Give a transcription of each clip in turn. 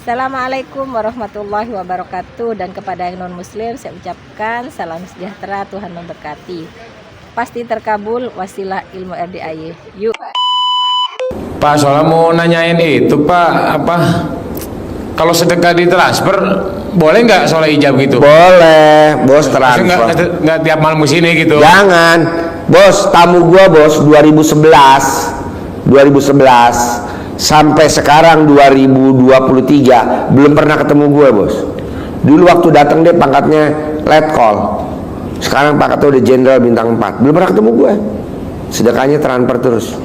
Assalamualaikum warahmatullahi wabarakatuh. Dan kepada yang non muslim saya ucapkan salam sejahtera, Tuhan memberkati. Pasti terkabul wasilah ilmu RDAY. Yuk Pak, soalnya mau nanyain itu Pak, kalau sedekah di transfer boleh nggak soal ijab gitu? Boleh, bos, transfer. Nggak tiap malam kesini gitu? Jangan, bos. Tamu gua bos 2011 sampai sekarang 2023 belum pernah ketemu gua bos. Dulu waktu datang dia pangkatnya letkol, sekarang pangkatnya udah jenderal bintang 4. Belum pernah ketemu gua. Sedekahnya transfer terus.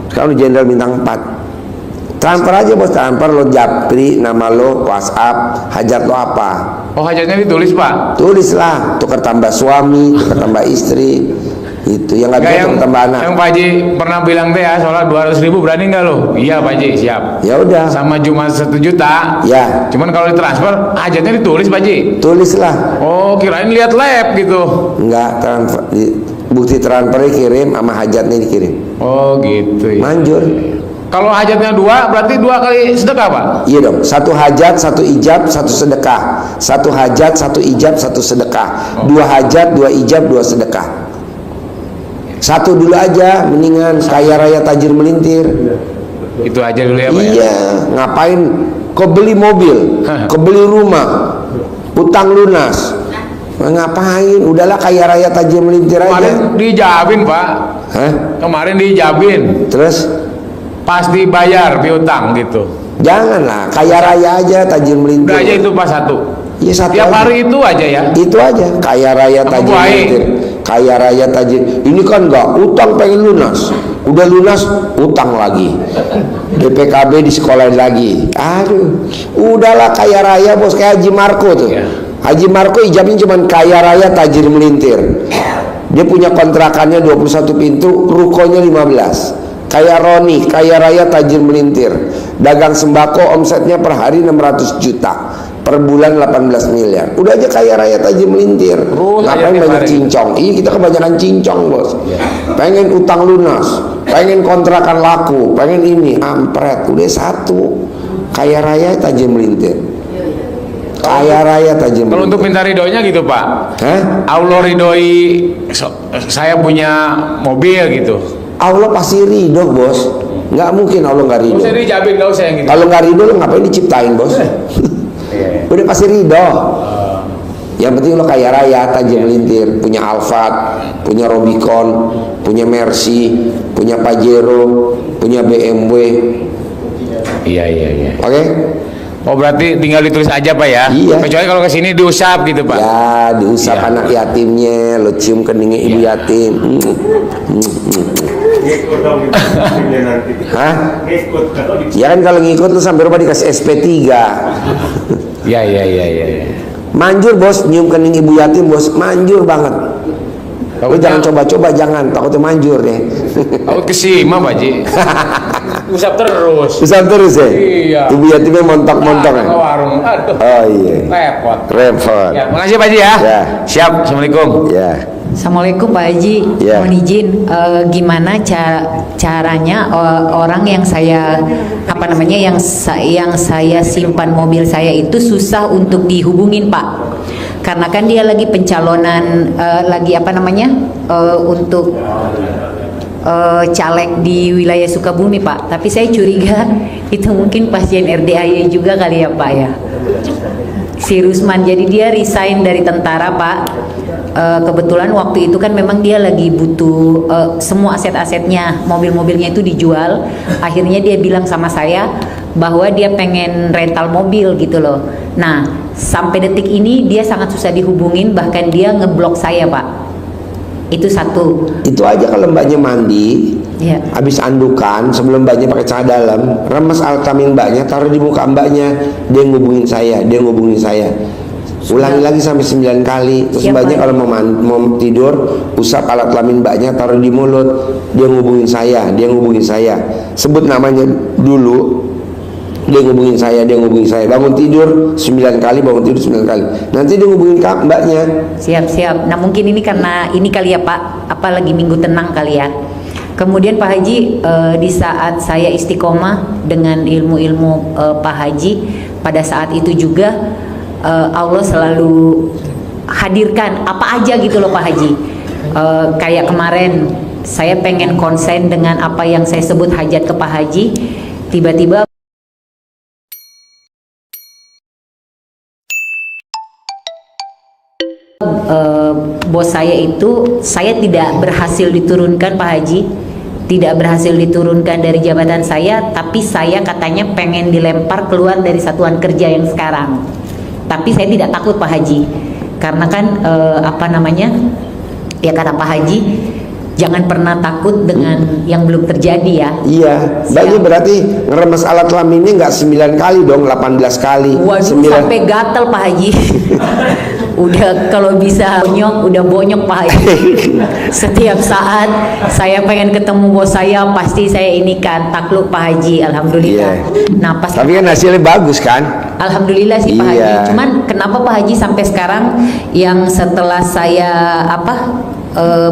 Sekarang udah jenderal bintang 4. Transfer aja bos, transfer lo japri, nama lo, WhatsApp, hajat lo apa. Oh, hajatnya ditulis Pak? Tulislah, tukar tambah suami, tukar tambah istri. Itu yang nggak bisa tukar tambah anak. Yang Pak Haji pernah bilang teh ya, soalnya 200.000 berani nggak lo? Iya Pak Haji, siap. Ya udah. Sama cuma 1 juta. Ya. Cuman kalau ditransfer hajatnya ditulis Pak Haji? Tulislah. Oh, kirain lihat lab gitu. Enggak, transfer, bukti transfernya kirim sama hajatnya dikirim. Oh gitu ya. Manjur. Kalau hajatnya 2 berarti 2 kali sedekah Pak? Iya dong, 1 hajat, 1 ijab, 1 sedekah. 1 hajat, 1 ijab, 1 sedekah. 2 hajat, 2 ijab, 2 sedekah. 1 dulu aja, mendingan kaya raya tajir melintir. Itu aja dulu ya Pak? Iya, ngapain kau beli mobil, kau beli rumah, utang lunas, ngapain? Udahlah kaya raya tajir melintir aja. Kemarin dijabin Pak. Hah? Kemarin dijabin. Terus? Pas dibayar piutang gitu. Janganlah, kaya raya aja tajir melintir. Udah aja itu pas 1. Iya, 1 tiap aja. hari itu aja ya? Itu aja, kaya raya tajir melintir. Kaya raya tajir. Ini kan enggak, utang pengen lunas. Udah lunas, utang lagi. DPKB di sekolah lagi. Aduh, udahlah kaya raya bos, kayak Haji Marco tuh. Ya. Haji Marco ijabnya cuma kaya raya tajir melintir. Dia punya kontrakannya 21 pintu, rukonya 15. Kayak Roni, kaya raya tajir melintir. Dagang sembako omsetnya per hari 600 juta, per bulan 18 miliar. Udah aja kaya raya tajir melintir. Ngapain banyak cincong? Iya, kita kebanyakan cincong bos. Pengen utang lunas, pengen kontrakan laku, pengen ini, ampret. Udah 1, kaya raya tajir melintir. Kaya raya tajir melintir. Kalau untuk minta ridhonya gitu Pak? Hah? Allah ridhoi saya punya mobil gitu. Allah pasti ridho bos. Nggak mungkin Allah nggak ridho. Nggak usah dijamin, nggak usah yang gitu. Kalau nggak ridho lo ngapain diciptain bos? Udah pasti ridho. Yang penting lo kaya raya tajir melintir, punya Alphard, punya Rubicon, punya Mercy, punya Pajero, punya BMW. Iya. Oke? Oh, berarti tinggal ditulis aja Pak ya? Iya. Kecuali kalau kesini diusap gitu Pak? Ya, diusap anak yatimnya, lo cium keningnya ibu yatim. Hah? Ya kan kalau ngikut lu sampai rumah dikasih SP3. Iya. Manjur bos, nyium kening ibu yatim bos, manjur banget. Lu jangan coba-coba, jangan, takutnya manjur deh. Takut kesima Pak Ji. Usap terus. Usap terus ya? Iya. Ibu yatimnya montok-montok ya? Warung. Aduh. Oh iya. Repot. Ya, makasih Pak Ji ya. Ya. Siap. Assalamualaikum. Ya. Assalamualaikum Pak Haji, Ya. mohon izin, gimana caranya orang yang saya yang saya simpan mobil saya itu susah untuk dihubungin Pak, karena kan dia lagi pencalonan untuk caleg di wilayah Sukabumi Pak, tapi saya curiga itu mungkin pasien RDAY juga kali ya Pak ya, si Rusman. Jadi dia resign dari tentara Pak. Kebetulan waktu itu kan memang dia lagi butuh semua aset-asetnya, mobil-mobilnya itu dijual. Akhirnya dia bilang sama saya bahwa dia pengen rental mobil gitu loh. Nah, sampai detik ini dia sangat susah dihubungin, bahkan dia ngeblok saya Pak. Itu 1. Itu aja kalau mbaknya mandi, ya. Habis andukan, sebelum mbaknya pakai celana dalam, remes altamin mbaknya, taruh di muka mbaknya, dia ngubungin saya. Ulangi lagi sampai 9 kali. Terus mbaknya kalau mau tidur, usap alat kelamin mbaknya, taruh di mulut, dia ngubungin saya. Sebut namanya dulu, dia ngubungin saya. Bangun tidur 9 kali, nanti dia ngubungin mbaknya. Siap. Nah mungkin ini karena ini kali ya Pak, lagi minggu tenang kali ya. Kemudian Pak Haji, di saat saya istiqomah dengan ilmu-ilmu Pak Haji pada saat itu juga Allah selalu hadirkan apa aja gitu loh Pak Haji. Kayak kemarin saya pengen konsen dengan apa yang saya sebut hajat ke Pak Haji, tiba-tiba bos saya itu, saya tidak berhasil diturunkan Pak Haji, tidak berhasil diturunkan dari jabatan saya, tapi saya katanya pengen dilempar keluar dari satuan kerja yang sekarang. Tapi saya tidak takut Pak Haji, karena kan apa namanya, ya kata Pak Haji, jangan pernah takut dengan yang belum terjadi ya. Iya, Mbaknya berarti ngeremes alat kelaminnya nggak 9 kali dong, 18 kali. Waduh, sampai gatel Pak Haji. Udah kalau bisa bonyok, udah bonyok Pak Haji. Setiap saat saya pengen ketemu bos saya, pasti saya ini kan takluk Pak Haji, alhamdulillah. Nah, pas tapi kan hasilnya bagus kan? alhamdulillah sih Pak Haji. Cuman kenapa Pak Haji sampai sekarang yang setelah saya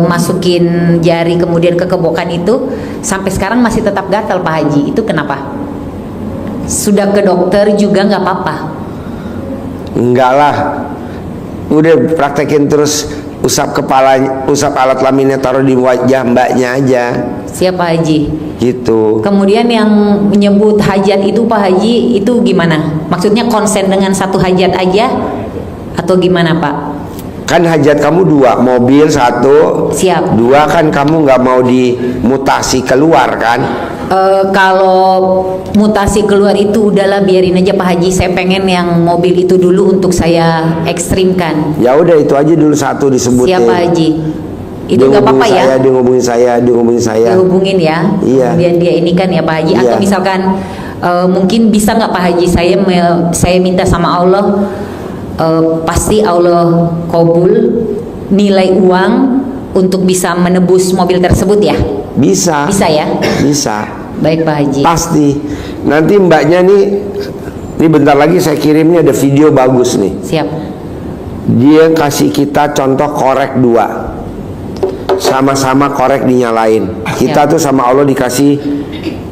masukin jari kemudian ke kebokan itu sampai sekarang masih tetap gatal Pak Haji, itu kenapa? Sudah ke dokter juga nggak apa-apa? Enggak lah, udah praktekin terus, usap kepala, usap alat kelaminnya, taruh di wajah Mbaknya aja. Siap Pak Haji. Gitu. Kemudian yang menyebut hajat itu Pak Haji itu gimana? Maksudnya konsen dengan satu hajat aja atau gimana Pak? Kan hajat kamu 2, mobil 1. Siap. 2 kan kamu nggak mau dimutasi keluar kan? Kalau mutasi keluar itu udahlah biarin aja Pak Haji. Saya pengen yang mobil itu dulu untuk saya ekstrimkan. Ya udah itu aja dulu 1 disebutin. Siap Pak Haji. Itu nggak apa-apa ya? Dia ngomongin saya. Dihubungin ya. Iya. Kemudian dia ini kan ya Pak Haji. Iya. Atau misalkan mungkin bisa nggak Pak Haji, saya minta sama Allah, pasti Allah kabul nilai uang untuk bisa menebus mobil tersebut ya? Bisa. Bisa ya? Bisa. Baik Pak Haji. Pasti. Nanti Mbaknya nih bentar lagi saya kirimnya ada video bagus nih. Siap. Dia kasih kita contoh korek 2. Sama-sama korek dinyalain. Kita tuh sama Allah dikasih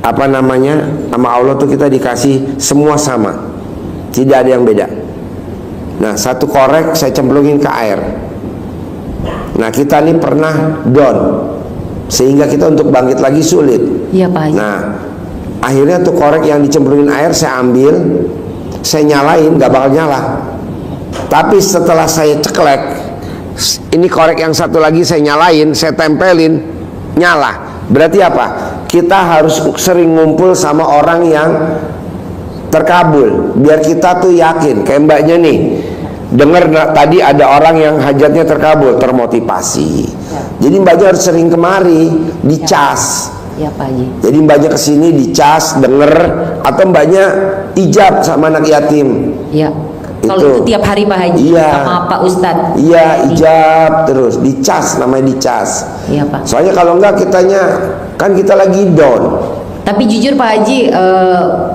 apa namanya? Sama Allah tuh kita dikasih semua sama. Tidak ada yang beda. Nah, 1 korek saya cemplungin ke air. Nah, kita nih pernah down, sehingga kita untuk bangkit lagi sulit. Iya Pak Haji. Nah, akhirnya tuh korek yang dicemplungin air saya ambil, saya nyalain, gak bakal nyala. Tapi setelah saya ceklek, ini korek yang 1 lagi saya nyalain, saya tempelin, nyala. Berarti apa? Kita harus sering ngumpul sama orang yang terkabul, biar kita tuh yakin. Kayak Mbaknya nih, dengar tadi ada orang yang hajatnya terkabul, termotivasi. Jadi Mbaknya harus sering kemari, dicas. Ya Pak Haji. Jadi Mbaknya kesini dicas, denger, atau Mbaknya ijab sama anak yatim. Ya. Kalau itu tiap hari Pak Haji, iya, sama Pak Ustadz. Iya, ijab terus, dicas, namanya dicas. Iya Pak. Soalnya kalau enggak kitanya, kan kita lagi down. Tapi jujur Pak Haji,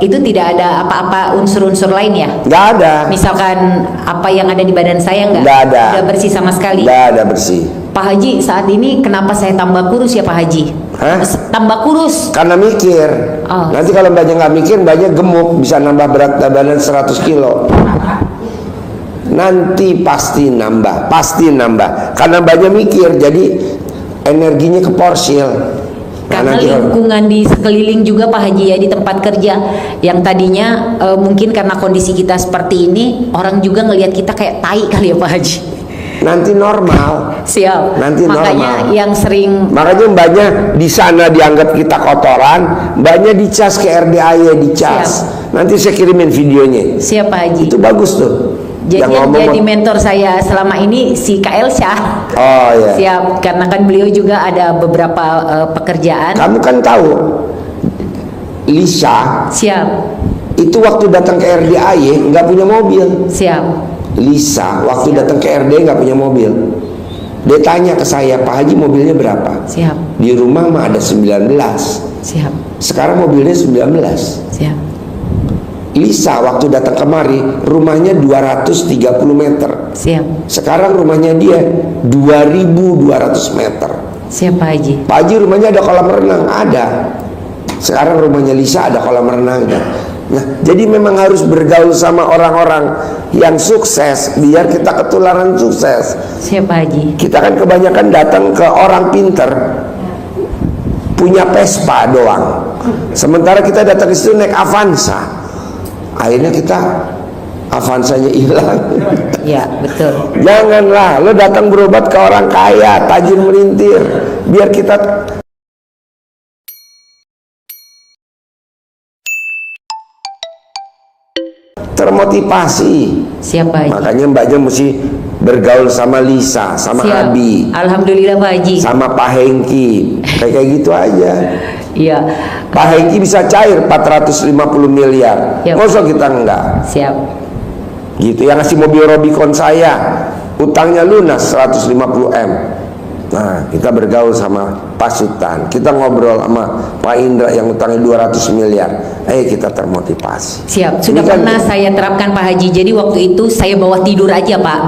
itu tidak ada apa-apa unsur-unsur lain ya? Nggak ada. Misalkan apa yang ada di badan saya Nggak ada. Udah bersih sama sekali? Nggak ada bersih. Pak Haji, saat ini kenapa saya tambah kurus ya Pak Haji? Hah? Tambah kurus? Karena mikir. Oh. Nanti kalau Mbaknya nggak mikir, Mbaknya gemuk, bisa nambah berat badan 100 kilo. Nanti pasti nambah. Karena Mbaknya mikir, jadi energinya keporsil. Karena lingkungan di sekeliling juga Pak Haji ya, di tempat kerja yang tadinya mungkin karena kondisi kita seperti ini, orang juga ngelihat kita kayak tai kali ya Pak Haji. Nanti normal. Siap. Nanti makanya normal. yang sering, makanya Mbaknya di sana dianggap kita kotoran, Mbaknya dicas ke RDAY, dicas. Siap. Nanti saya kirimin videonya. Siap Pak Haji. Itu bagus tuh. Jadi mentor saya selama ini si Kak Elsa. Oh iya. Siap, karena kan beliau juga ada beberapa pekerjaan. Kamu kan tahu, Lisa. Siap. Itu waktu datang ke RDAY nggak punya mobil. Siap. Lisa waktu datang ke RDAY nggak punya mobil. Dia tanya ke saya, Pak Haji mobilnya berapa? Siap. Di rumah mah ada 19. Siap. Sekarang mobilnya 19. Siap. Lisa waktu datang kemari rumahnya 230 meter. Siap. Sekarang rumahnya dia 2200 meter. Siap Pak Haji. Pak Haji rumahnya ada kolam renang, ada. Sekarang rumahnya Lisa ada kolam renang. Nah, jadi memang harus bergaul sama orang-orang yang sukses biar kita ketularan sukses. Siapa Haji? Kita kan kebanyakan datang ke orang pinter, punya Vespa doang. Sementara kita datang ke situ naik Avanza. Akhirnya kita Avanzanya hilang. Ya, betul. Janganlah, lo datang berobat ke orang kaya, tajir melintir, biar kita termotivasi. Siapa Haji? Makanya mbaknya mesti bergaul sama Lisa, sama Siap. Abi, Alhamdulillah Pak Haji. sama Pak Hengki, kayak gitu aja. Iya. Pak Hengki bisa cair 450 miliar. Ya. Masa kita enggak? Siap. Gitu. Yang ngasih mobil Robicon saya, utangnya lunas 150 M. Nah, kita bergaul sama Pak Sultan, kita ngobrol sama Pak Indra yang utangnya 200 miliar. Ayo kita termotivasi. Siap. Sudah Ini kan- pernah saya terapkan Pak Haji. Jadi waktu itu saya bawa tidur aja Pak.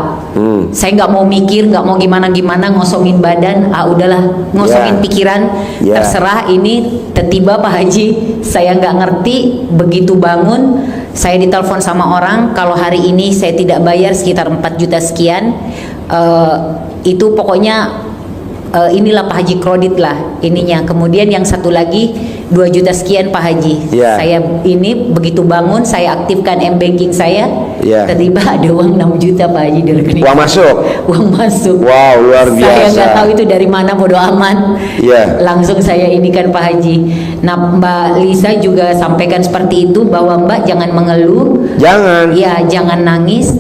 Saya nggak mau mikir, nggak mau gimana-gimana, ngosongin badan. Ah udahlah, ngosongin Ya. pikiran. Ya. Terserah. Ini tiba-tiba Pak Haji, saya nggak ngerti. Begitu bangun, saya ditelepon sama orang. Kalau hari ini saya tidak bayar sekitar 4 juta sekian. Itu pokoknya inilah Pak Haji kredit lah ininya. Kemudian yang satu lagi 2 juta sekian Pak Haji. Ya. Saya ini begitu bangun saya aktifkan M-banking saya. Ya. Tiba-tiba ada uang 6 juta Pak Haji di rekening. Uang masuk. Uang masuk. Wow, luar Saya biasa. nggak tahu itu dari mana, bodo amat. Ya. Langsung saya inikan Pak Haji. Nah Mbak Lisa juga sampaikan seperti itu bahwa Mbak jangan mengeluh. Jangan. Ya jangan nangis.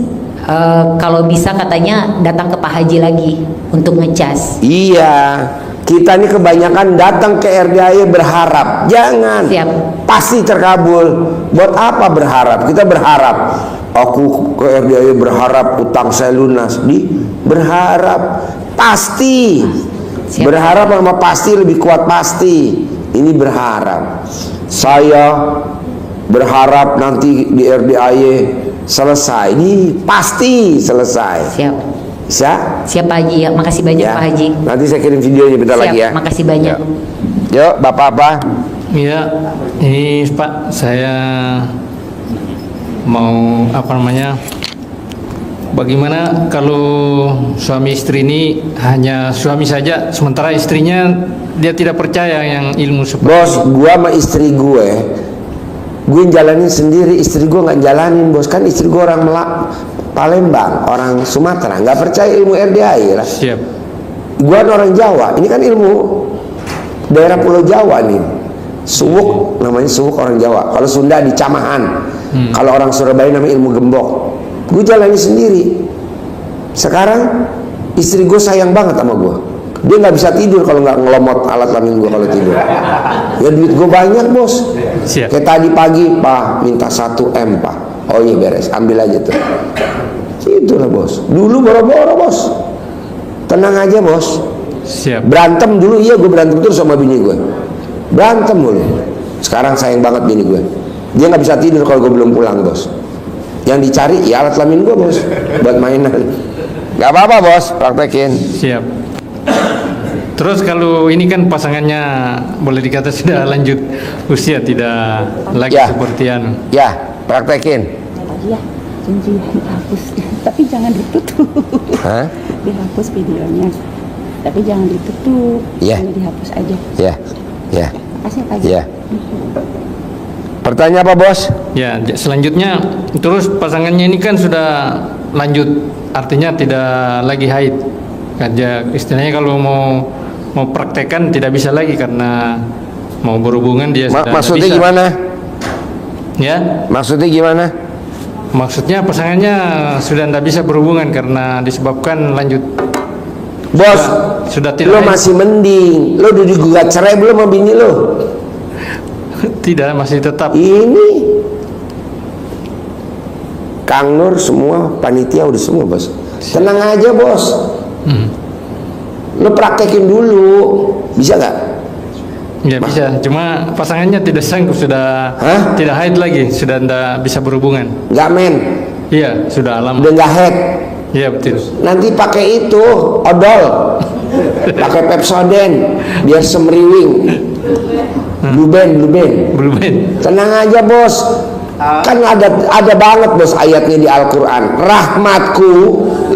Kalau bisa katanya datang ke Pak Haji lagi untuk ngecas. Iya, kita ini kebanyakan datang ke RDAY berharap. Jangan. Siap. Pasti terkabul. Buat apa berharap? Kita berharap. Aku ke RDAY berharap utang saya lunas. Berharap. Pasti. Siap. Berharap sama pasti lebih kuat pasti. Ini berharap. Saya berharap nanti di RDAY selesai. Ini pasti selesai. Siap. Bisa? Siap Pak Haji ya. Makasih banyak Ya. Pak Haji. Nanti saya kirim videonya bentar Siap. lagi ya. Makasih banyak. Yuk, Bapak apa? Iya, ini Pak, saya mau apa namanya? Bagaimana kalau suami istri ini hanya suami saja, sementara istrinya dia tidak percaya yang ilmu seperti Bos, ini? gua sama istri gue jalanin sendiri, istri gue nggak jalanin, bos. Kan istri gue orang Palembang, orang Sumatera, nggak percaya ilmu RDAY lah. Siap. Gua orang Jawa, ini kan ilmu daerah Pulau Jawa nih. Suwuk, namanya suwuk orang Jawa. Kalau Sunda di Camahan. Kalau orang Surabaya namanya ilmu gembok. Gue jalani sendiri. Sekarang istri gue sayang banget sama gue. Dia nggak bisa tidur kalau nggak ngelomot alat kelamin gue kalau tidur. Ya duit gue banyak, bos. Siap. Kayak tadi pagi, Pak minta 1 M, Pak. Oh iya beres, ambil aja tuh. Itulah bos. Dulu boro-boro bos. Tenang aja bos. Siap. Berantem dulu, iya gue berantem terus sama bini gue. Berantem mulu. Sekarang sayang banget bini gue. Dia nggak bisa tidur kalau gue belum pulang bos. Yang dicari ya alat kelamin gue bos, buat mainan. Gak apa-apa bos, praktekin. Siap. Terus kalau ini kan pasangannya boleh dikata sudah lanjut usia, tidak lagi Ya. seperti anu. Ya, praktekin. Iya, janji dihapus, tapi jangan ditutup. Hah? Dihapus videonya, tapi jangan ditutup. Iya. Hanya dihapus aja. Ya, ya, Makasih Pak Haji. ya. Pertanyaan apa bos? Ya, selanjutnya terus pasangannya ini kan sudah lanjut, artinya tidak lagi haid. Aja istilahnya kalau mau praktekkan tidak bisa lagi karena mau berhubungan dia sudah tidak Maksudnya bisa. gimana? Ya, Maksudnya gimana? maksudnya pasangannya sudah tidak bisa berhubungan karena disebabkan lanjut. Bos, Sudah tidak lo haid. masih mending. Lo udah digugat cerai belum sama bini lo? Tidak, masih tetap. Ini Kang Nur semua panitia udah semua bos. Tenang aja bos. Lo praktekin dulu, bisa nggak? Ya bisa, cuma pasangannya tidak sanggup, sudah Hah? tidak haid lagi, sudah tidak bisa berhubungan. Nggak men, Iya, sudah lama. udah nggak head. Iya betul. Nanti pakai itu odol, pakai Pepsodent biar semriwing. Blue Band. Belum haid. Tenang aja bos. Kan ada banget bos ayatnya di Al-Quran. Rahmatku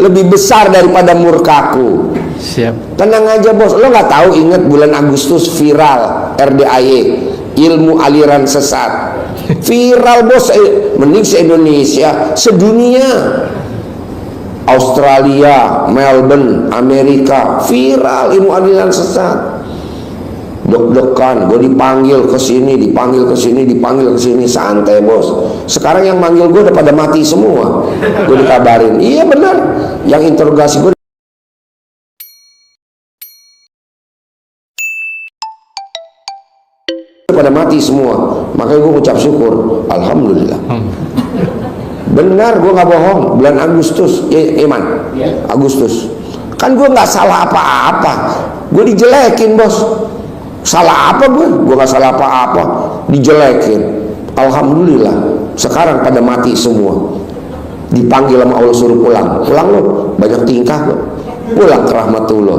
lebih besar daripada murkaku. Siap. Tenang aja bos. Lo nggak tahu, ingat bulan Agustus viral RDAY, ilmu aliran sesat. Viral bos, mending se-Indonesia, sedunia. Australia, Melbourne, Amerika, viral ilmu aliran sesat. Deg-degan, gue dipanggil ke sini, dipanggil ke sini, dipanggil ke sini. Santai bos. Sekarang yang manggil gue udah pada mati semua. Gue dikabarin, iya benar. Yang interogasi gue pada mati semua. Makanya gue ucap syukur, alhamdulillah. Benar, gue nggak bohong. Bulan Agustus, Iman, Agustus. Kan gue nggak salah apa-apa. Gue dijelekin bos. Salah apa gue? Gue gak salah apa-apa, dijelekin. Alhamdulillah sekarang pada mati semua. Dipanggil sama Allah, suruh pulang. Pulang lo, banyak tingkah lo. Pulang ke rahmatullah.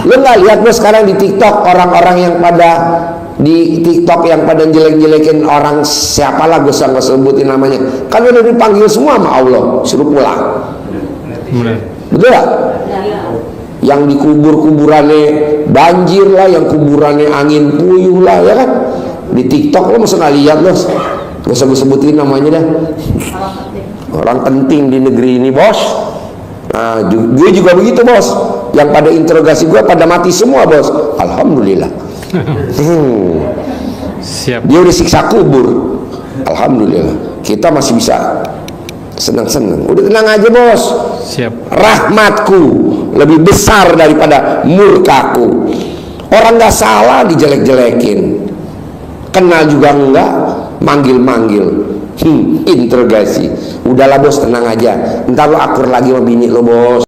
Lo gak lihat lo sekarang di TikTok, orang-orang yang pada di TikTok yang pada jelek-jelekin orang, siapalah gue usah sebutin namanya. Kan udah dipanggil semua sama Allah, suruh pulang. Betul gak? Yang dikubur kuburannya banjir lah, yang kuburannya angin puyuh lah, ya kan? Di TikTok lo masa nggak lihat lo? Gak usah gue sebutin namanya dah. Orang penting di negeri ini bos. Nah, gue juga begitu bos. Yang pada interogasi gue pada mati semua bos. Alhamdulillah. Siap. Dia udah siksa kubur. Alhamdulillah. Kita masih bisa senang-senang. Udah tenang aja bos. Siap. Rahmatku lebih besar daripada murkaku. Orang gak salah dijelek-jelekin, kenal juga enggak, manggil-manggil, interogasi. Udahlah bos, tenang aja, ntar lo akur lagi sama bini lo bos.